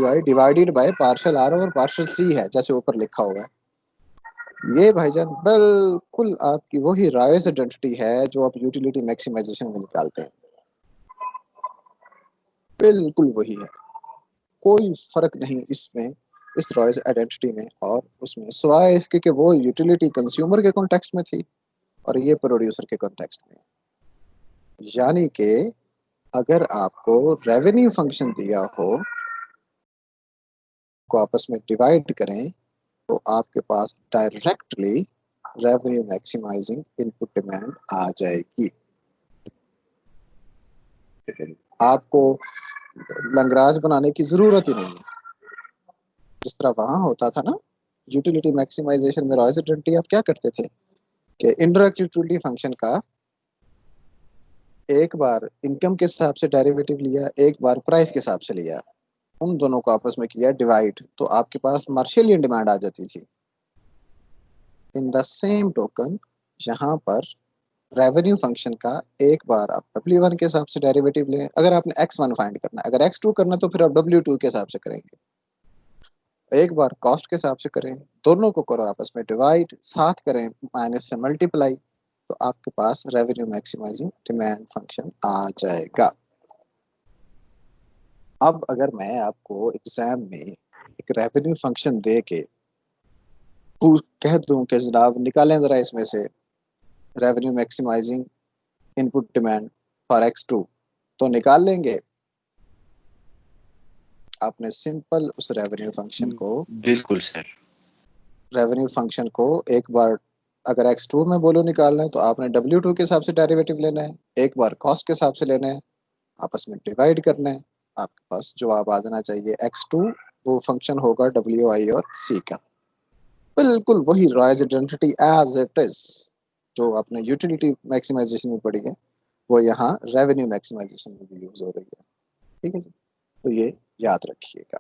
WI divided by partial R और partial C है, जैसे ऊपर लिखा हुआ है। ये भाईजान बिल्कुल आपकी वही रायस आइडेंटिटी है जो आप यूटिलिटी मैक्सिमाइजेशन में निकालते हैं, बिल्कुल वही है, कोई फर्क नहीं इसमें, इस रॉयस आइडेंटिटी में और उसमें, सिवाय इसके कि वो यूटिलिटी कंज्यूमर के कॉन्टेक्स्ट में थी और ये प्रोड्यूसर के कॉन्टेक्स्ट में। यानी कि अगर आपको रेवेन्यू फंक्शन दिया हो को आपस में डिवाइड करें तो आपके पास directly revenue maximising input demand आ जाएगी। आपको लंग्राज बनाने की जरूरत ही नहीं है, जिस तरह वहां होता था ना यूटिलिटी मैक्सिमाइजेशन में रॉयस आइडेंटिटी, आप क्या करते थे कि इनडायरेक्ट यूटिलिटी फंक्शन का एक बार इनकम के हिसाब से डेरिवेटिव लिया, एक बार प्राइस के हिसाब से लिया, उन दोनों को आपस में किया डिवाइड, तो आपके पास मार्शलियन डिमांड आ जाती थी। इन द सेम टोकन यहाँ पर रेवेन्यू फंक्शन का एक बार आप W1 के हिसाब से डेरिवेटिव लें, अगर आपने X1 फाइंड करना है, अगर X2 करना तो फिर आप W2 के हिसाब से करेंगे, एक बार कॉस्ट के हिसाब से करें, दोनों को करो आपस में डिवाइड, साथ करें माइनस से मल्टीप्लाई, तो आपके पास रेवेन्यू मैक्सिमाइजिंग डिमांड फंक्शन आ जाएगा। अब अगर मैं आपको एग्जाम में एक रेवेन्यू फंक्शन दे के कह दूं कि जनाब निकालें जरा इसमें से revenue maximising input demand for X2, तो निकाल लेंगे? आपने सिंपल उस रेवेन्यू फंक्शन को, बिल्कुल सर, रेवेन्यू फंक्शन को एक बार अगर X2 में बोलो निकालना है तो आपने W2 के हिसाब से डेरिवेटिव लेना है, एक बार कॉस्ट के हिसाब से लेना है, आपस में डिवाइड करना है, आपके पास जवाब आ जाना चाहिए X2, वो फंक्शन होगा WI और C का, बिल्कुल वही Roy's identity as it is जो आपने यूटिलिटी मैक्सिमाइजेशन में पढ़ी है, वो यहाँ रेवेन्यू मैक्सिमाइजेशन में भी यूज हो रही है। ठीक है जी, तो ये याद रखिएगा।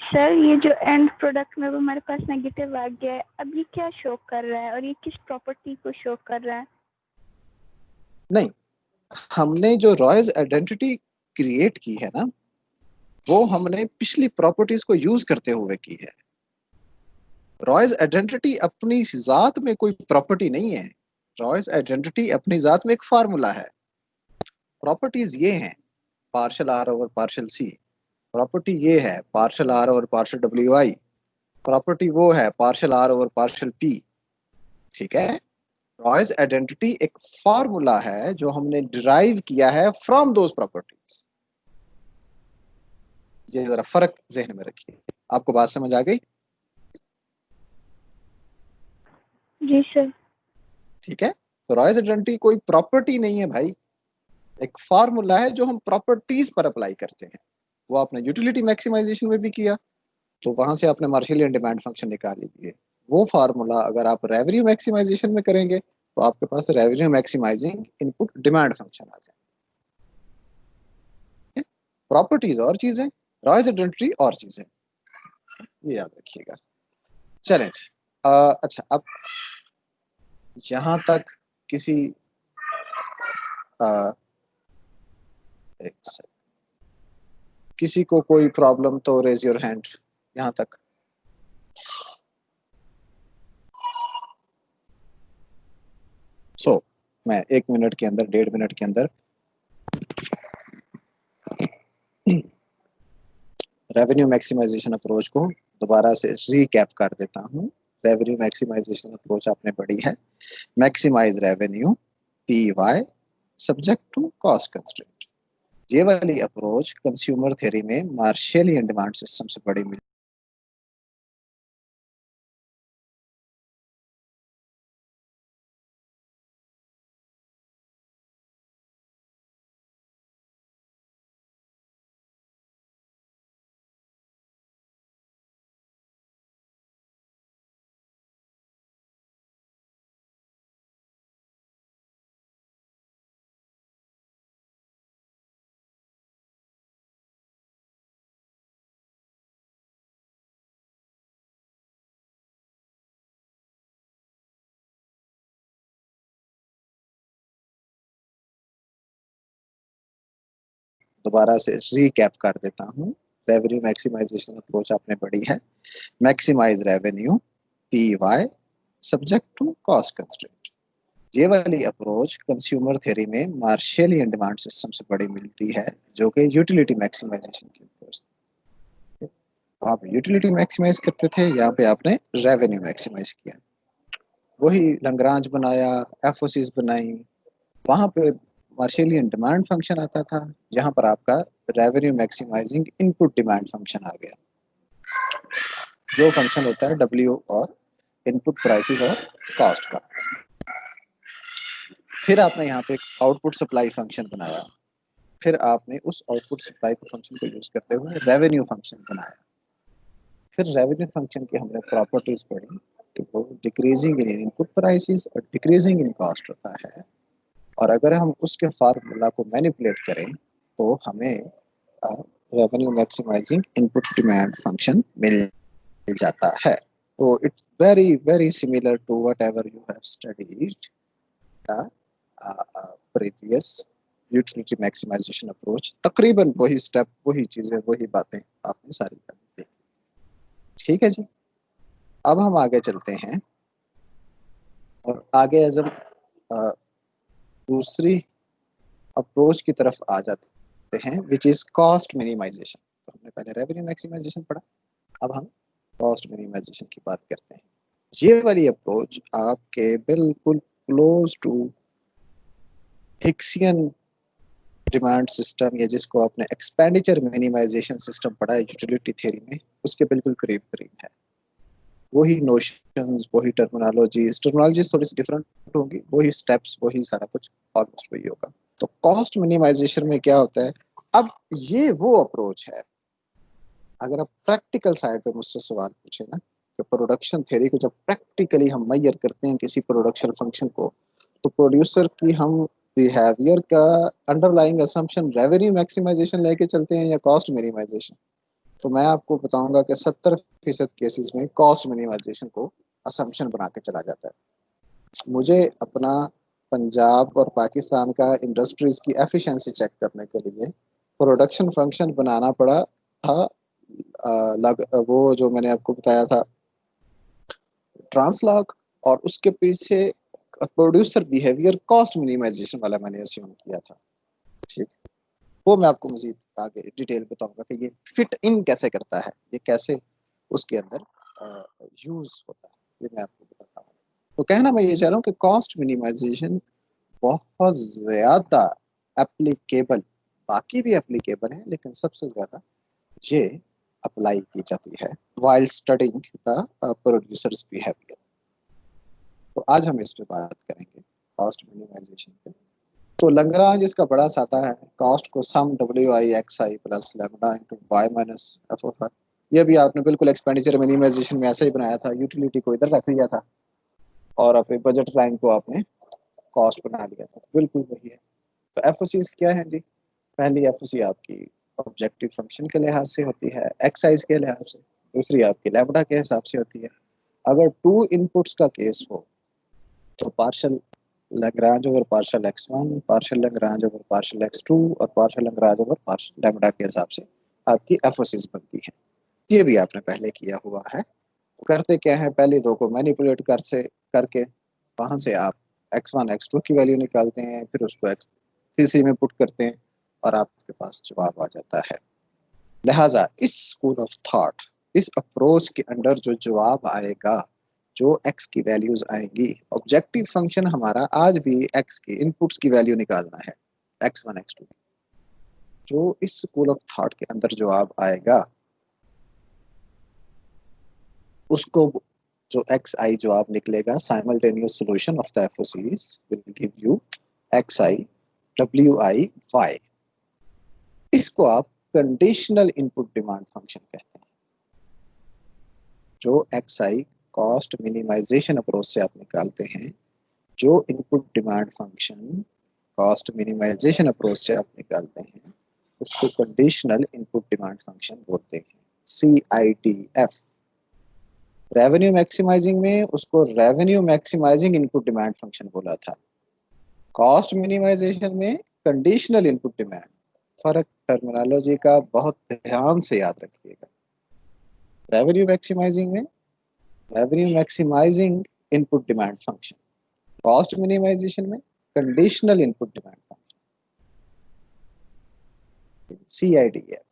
सर ये जो एंड प्रोडक्ट में वो हमारे पास नेगेटिव आ गया है, अब ये क्या शो कर रहा है और ये किस प्रॉपर्टी को शो कर रहा है? नहीं, हमने जो रॉयस आइडेंटिटी क्रिएट की है ना, वो हमने पिछली प्रॉपर्टीज को यूज करते हुए की है। रॉयस आइडेंटिटी अपनी जात में कोई प्रॉपर्टी नहीं है, रॉयस आइडेंटिटी अपनी जात में एक फार्मूला है। प्रॉपर्टीज ये हैं partial R over partial C, property ये है partial R over partial WI, property वो है partial R over partial P। ठीक है, रॉयस आइडेंटिटी एक फार्मूला है जो हमने डिराइव किया है फ्रॉम दोज प्रॉपर्टीज। ये जरा फर्क जहन में रखिए। आपको बात समझ आ गई? जी सर। ठीक है, तो रॉयस आइडेंटिटी कोई प्रॉपर्टी नहीं है भाई, एक फार्मूला है जो हम प्रॉपर्टीज पर अप्लाई करते हैं। वो आपने यूटिलिटी मैक्सिमाइजेशन में भी किया, तो वहां से आपने मार्शलियन डिमांड फंक्शन निकाल लीजिए। वो फार्मूला अगर आप रेवेन्यू मैक्सिमाइजेशन में करेंगे तो आपके पास revenue maximising input demand function आ जाए। प्रॉपर्टीज और चीजें, रॉयस आइडेंटिटी और चीजें, ये याद रखिएगा। चलें जी, अच्छा अब यहां तक किसी एक सेकंड, किसी को कोई प्रॉब्लम तो रेज योर हैंड यहां तक। मैं 1 मिनट के अंदर, 1.5 मिनट के अंदर रेवेन्यू मैक्सिमाइजेशन अप्रोच को दोबारा से रीकैप कर देता हूं। रेवेन्यू मैक्सिमाइजेशन अप्रोच आपने पढ़ी है, maximise revenue PY subject to cost constraint. ये वाली अप्रोच कंज्यूमर थ्योरी में मार्शलियन डिमांड सिस्टम से बड़ी मिली। दोबारा से रीकैप कर देता हूं। रेवेन्यू मैक्सिमाइजेशन अप्रोच आपने पढ़ी है, maximise revenue PY subject to cost constraint. ये वाली अप्रोच कंज्यूमर थ्योरी में मार्शलियन डिमांड सिस्टम से बड़ी मिलती है, जो कि यूटिलिटी मैक्सिमाइजेशन की अप्रोच। आप यूटिलिटी मैक्सिमाइज करते थे, यहाँ पे आपने रेवेन्यू मैक्सिमाइज किया। वही लंग्रांज बनाया, एफओसीज बनाई, वहां पे मार्शलियन डिमांड फंक्शन आता था, जहां पर आपका revenue maximising input demand function आ गया, जो फंक्शन होता है W और इनपुट प्राइसेस और कॉस्ट का। फिर आपने यहाँ पे एक आउटपुट सप्लाई फंक्शन बनाया, फिर आपने उस आउटपुट सप्लाई फंक्शन को यूज करते हुए रेवेन्यू फंक्शन बनाया। फिर रेवेन्यू फंक्शन की हमने प्रॉपर्टीज पढ़ी कि वो डिक्रीजिंग इन इनपुट प्राइसेस और डिक्रीजिंग इन कॉस्ट होता है, और अगर हम उसके फार्मूला को मैनिपुलेट करें तो हमें revenue maximising input demand function मिल जाता है। तो it's very very similar to whatever you have studied the previous utility maximization approach. तकरीबन वही स्टेप, वही चीजें, वही बातें आपने सारी कर दी। ठीक है जी, अब हम आगे चलते हैं और आगे एज दूसरी अप्रोच की तरफ आ जाते हैं, विच इज कॉस्ट मिनिमाइजेशन। तो हमने पहले रेवेन्यू मैक्सिमाइजेशन पढ़ा, अब हम कॉस्ट मिनिमाइजेशन की बात करते हैं। ये वाली अप्रोच आपके बिल्कुल close to Hicksian demand system, या जिसको आपने एक्सपेंडिचर मिनिमाइजेशन सिस्टम पढ़ा है यूटिलिटी थ्योरी में, उसके बिल्कुल करीब करीब है। वही नोशंस, वही टर्मिनोलॉजीज थोड़ी सी डिफरेंट होंगी, वही स्टेप्स, वही सारा कुछ ऑलमोस्ट वही होगा। तो कॉस्ट मिनिमाइजेशन में क्या होता है, अब ये वो अप्रोच है, अगर आप प्रैक्टिकल साइड पे मुझसे सवाल पूछे ना कि प्रोडक्शन थ्योरी को जब प्रैक्टिकली हम मेजर करते हैं किसी प्रोडक्शन फंक्शन को, तो प्रोड्यूसर की हम बिहेवियर का अंडरलाइंग असम्पशन रेवेन्यू मैक्सिमाइजेशन लेके चलते हैं या कॉस्ट मिनिमाइजेशन, तो मैं आपको बताऊंगा कि 70% केसेस में कॉस्ट मिनिमाइजेशन को असम्पशन बना के चला जाता है। मुझे अपना पंजाब और पाकिस्तान का इंडस्ट्रीज की एफिशिएंसी चेक करने के लिए प्रोडक्शन फंक्शन बनाना पड़ा था, वो जो मैंने आपको बताया था ट्रांसलॉग, और उसके पीछे प्रोड्यूसर बिहेवियर कॉस्ट मिनिमाइजेशन वाला मैंने अस्यूम किया था। ठीक, वो मैं आपको मजीद आगे डिटेल बताऊंगा कि ये फिट इन कैसे करता है, ये कैसे उसके अंदर यूज होता है, ये मैं आपको बताता हूँ। तो कहना मैं ये चाह रहा हूँ कि कॉस्ट मिनिमाइजेशन बहुत ज्यादा एप्लीकेबल, बाकी भी एप्लीकेबल है, लेकिन सबसे ज्यादा ये अप्लाई की जाती है while studying the producer's behavior। तो आज हम इस पे बात करेंगे कॉस्ट मिनिमाइजेशन पे। तो लैग्रांज इसका बड़ा सादा है, कॉस्ट को सम WI(xi) plus lambda into y minus f(i). ये भी आपने बिल्कुल एक्सपेंडिचर मिनिमाइजेशन में ऐसे ही बनाया था, यूटिलिटी को इधर रख लिया था और अपने बजट लाइन को आपने कॉस्ट बना लिया था, बिल्कुल वही है। तो एफओसीज क्या है जी, पहली एफओसी आपकी ऑब्जेक्टिव फंक्शन के लिहाज से होती है, एक्साइज के लिहाज से, दूसरी आपकी लैम्डा के हिसाब से होती है। अगर 2 इनपुट्स का केस हो तो partial Lagrange over partial x1, partial Lagrange over partial x2 और partial Lagrange over partial lambda के हिसाब से आपकी एफओसीज बनती है। ये भी आपने पहले किया हुआ है। करते क्या है, पहले दो को मैनिपुलेट करके वहां से आप x1 x2 की वैल्यू निकालते हैं, फिर उसको x3 में पुट करते हैं और आपके पास जवाब आ जाता है। लिहाजा इस स्कूल ऑफ थॉट, इस अप्रोच के अंदर जो जवाब आएगा, जो x की वैल्यूज आएंगी, ऑब्जेक्टिव फंक्शन हमारा आज भी x की इनपुट्स की वैल्यू निकालना है, x1 x2। जो इस स्कूल ऑफ थॉट के अंदर जवाब आएगा उसको, जो xi जवाब निकलेगा, simultaneous solution of the एफओसीज will give you xi wi y। इसको आप कंडीशनल इनपुट डिमांड फंक्शन कहते हैं। जो xi कॉस्ट मिनिमाइजेशन अप्रोच से आप निकालते हैं, जो input demand function cost minimisation approach से आप निकालते हैं, उसको कंडीशनल इनपुट डिमांड फंक्शन बोलते हैं, CIDF। रेवेन्यू मैक्सिमाइजिंग में उसको revenue maximising input demand function बोला था, कॉस्ट मिनिमाइजेशन में कंडीशनल इनपुट डिमांड फर्क टर्मिनोलॉजी का बहुत ध्यान से याद रखिएगा। रेवेन्यू मैक्सिमाइजिंग में revenue maximising input demand function, cost minimization में conditional input demand function, CIDF।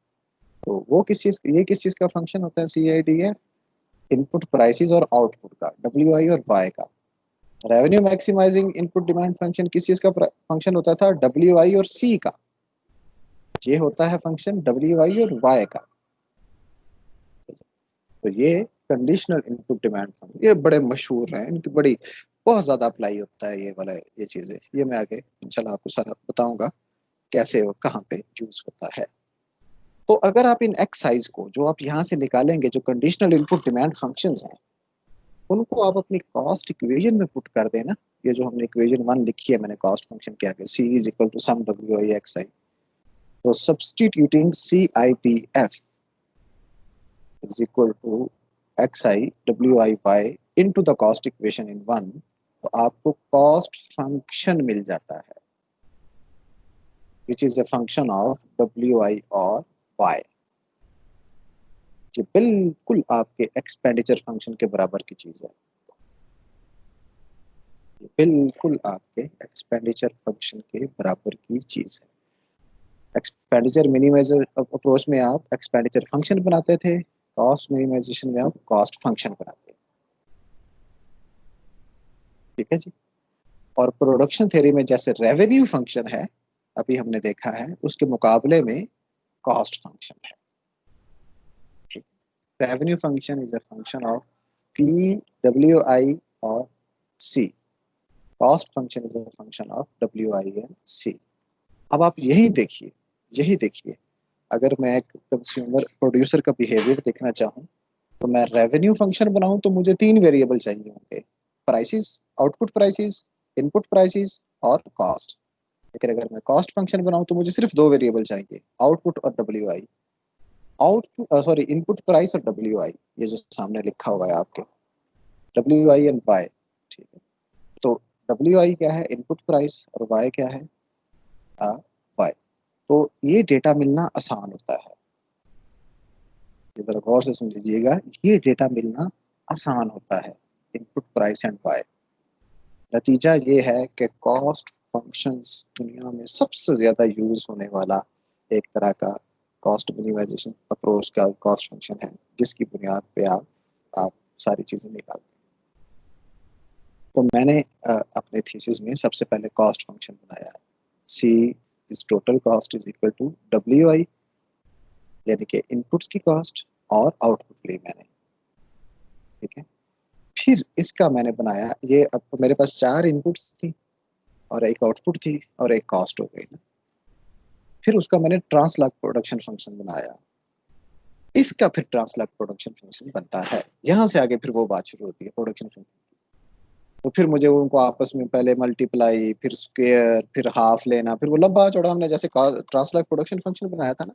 तो वो ये किस चीज का फंक्शन होता है CIDF? इनपुट प्राइसेस और आउटपुट का, WI और Y का। Revenue maximising input demand function किस चीज का फंक्शन होता था? WI और C का। ये होता है फंक्शन WI और Y का। तो ये कंडीशनल इनपुट डिमांड फंक्शन, ये बड़े मशहूर हैं, इनकी बड़ी बहुत ज्यादा अप्लाई होता है ये वाला, ये चीजें। ये मैं आगे इंशाल्लाह आपको सारा बताऊंगा कैसे वो कहाँ पे यूज होता है। तो अगर आप इन एक्सरसाइज को जो आप यहाँ से निकालेंगे, जो कंडीशनल इनपुट डिमांड फंक्शंस हैं, उनको आप अपनी कॉस्ट इक्वेशन में पुट कर देना। ये जो हमने इक्वेशन 1 लिखी है मैंने कॉस्ट फंक्शन के आगे, C is equal to sum WI XI। तो substituting CIDF is equal to XI WI Y into the cost equation in 1, तो आपको कॉस्ट फंक्शन मिल जाता है which is a function of WI और Y। ये बिल्कुल आपके एक्सपेंडिचर फंक्शन के बराबर की चीज है, बिल्कुल आपके एक्सपेंडिचर फंक्शन के बराबर की चीज है। एक्सपेंडिचर मिनिमाइजर अप्रोच में आप एक्सपेंडिचर फंक्शन बनाते थे, कॉस्ट मिनिमाइजेशन में आप कॉस्ट फंक्शन बनाते हैं। ठीक है जी। और प्रोडक्शन थ्योरी में जैसे रेवेन्यू फंक्शन है, अभी हमने देखा है, उसके मुकाबले में कॉस्ट फंक्शन है। Revenue function is a function of P, WI और C। Cost function is a function of WI and C। अब आप यही देखिए, अगर मैं एक कंज्यूमर प्रोड्यूसर का बिहेवियर देखना चाहूँ, तो मैं रेवेन्यू फंक्शन बनाऊं तो मुझे 3 वेरिएबल चाहिए होंगे, prices, output prices, input prices और कॉस्ट। लेकिन अगर मैं कॉस्ट फंक्शन बनाऊं तो मुझे सिर्फ 2 वेरिएबल चाहिए, आउटपुट और WI। इनपुट प्राइस और WI, ये जो सामने लिखा हुआ है आपके, WI एंड Y। ठीक है, तो WI क्या है? इनपुट प्राइस, और Y क्या है? Y। तो ये डेटा मिलना आसान होता है, जरा गौर से सुन लीजिएगा, ये डेटा मिलना आसान होता है, इनपुट प्राइस एंड वाई। नतीजा ये है कि कॉस्ट फंक्शंस दुनिया में सबसे ज्यादा यूज होने वाला एक तरह का कॉस्ट मिनिमाइजेशन अप्रोच का कॉस्ट फंक्शन है, जिसकी बुनियाद पे आप सारी चीजें निकालते हैं। तो मैंने अपने थीसिस में सबसे पहले कॉस्ट फंक्शन बनाया है, C is total cost is equal to WI, यानी कि इनपुट्स की कॉस्ट और आउटपुट ली मैंने। ठीक है, फिर इसका मैंने बनाया, ये अब तो मेरे पास 4 इनपुट्स थी और एक आउटपुट थी और एक कॉस्ट हो गई ना। फिर उसका मैंने ट्रांसलाग प्रोडक्शन फंक्शन बनाया, इसका फिर ट्रांसलाग प्रोडक्शन फंक्शन बनता है। यहाँ से आगे फिर वो बात शुरू होती है प्रोडक्शन फंक्शन। तो फिर मुझे उनको आपस में पहले मल्टीप्लाई, फिर स्क्वायर, फिर हाफ लेना, फिर वो लंबा चौड़ा हमने जैसे ट्रांसलाग प्रोडक्शन फंक्शन बनाया था ना,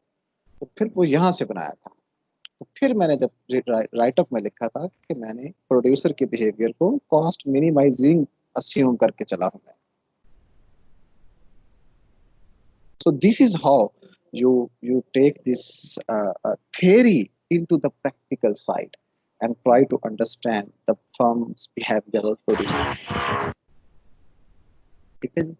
तो फिर वो यहाँ से बनाया था। तो फिर मैंने जब राइटअप में लिखा था कि मैंने प्रोड्यूसर के बिहेवियर को कॉस्ट मिनिमाइजिंग अस्यूम करके चला हूं मैं। So this is how you take this theory into the practical side and try to understand the firm's behavioral producers. ठीक है जी।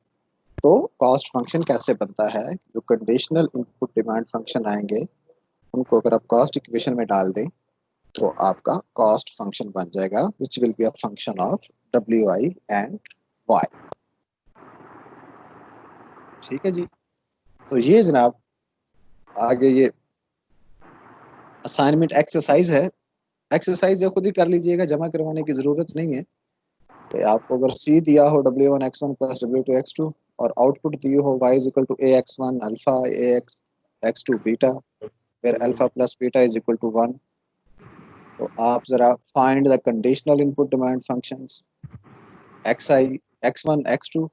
तो कॉस्ट फंक्शन कैसे बनता है? जो कंडीशनल इनपुट डिमांड फंक्शन आएंगे, उनको अगर आप कॉस्ट इक्वेशन में डाल दें तो आपका कॉस्ट फंक्शन बन जाएगा, which will be a function of WI and Y। ठीक है जी। तो ये जनाब आगे ये असाइनमेंट एक्सरसाइज है, एक्सरसाइज ये खुद ही कर लीजिएगा, जमा करवाने की जरूरत नहीं है। कि आपको अगर C दिया हो W1 X1 plus W2 X2 और आउटपुट दिए हो Y is equal to AX1 alpha AX2 beta, where alpha plus beta is equal to 1, तो आप जरा find the conditional input demand functions XI X1 X2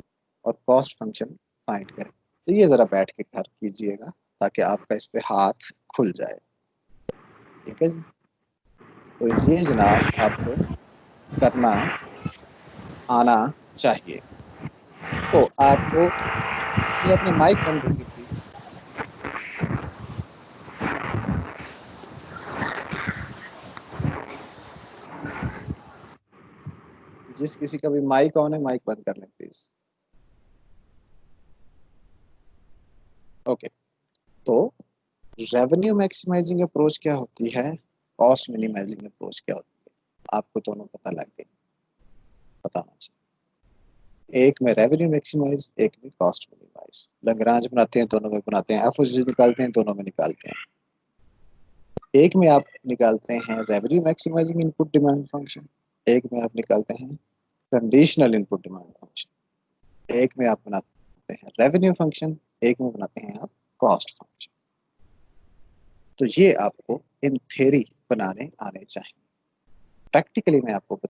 और cost function find करें। तो ये जरा बैठ के कर कीजिएगा ताकि आपका इस पे हाथ खुल जाए। ठीक है जी। तो ये जनाब आपको करना आना चाहिए। तो आपको ये अपने माइक बंद करिए प्लीज। जिस किसी का भी माइक ऑन है माइक बंद कर लें प्लीज। ओके, तो रेवेन्यू मैक्सिमाइजिंग अप्रोच क्या होती है, कॉस्ट मिनिमाइजिंग अप्रोच क्या होती है, आपको दोनों पता लग गए, बताना चाहिए। एक में रेवेन्यू मैक्सिमाइज, एक में कॉस्ट मिनिमाइज। लैग्रांज बनाते हैं, दोनों में बनाते हैं, एफओसी निकालते हैं, दोनों में निकालते हैं। एक में आप निकालते हैं revenue maximising input demand function, एक में आप निकालते हैं कंडीशनल इनपुट डिमांड फंक्शन। एक में आप बनाते हैं रेवेन्यू फंक्शन, एक में बनाते हैं आप कॉस्ट फंक्शन। तो ये आपको इन थ्योरी बनाने आने चाहिए। प्रैक्टिकली मैं आपको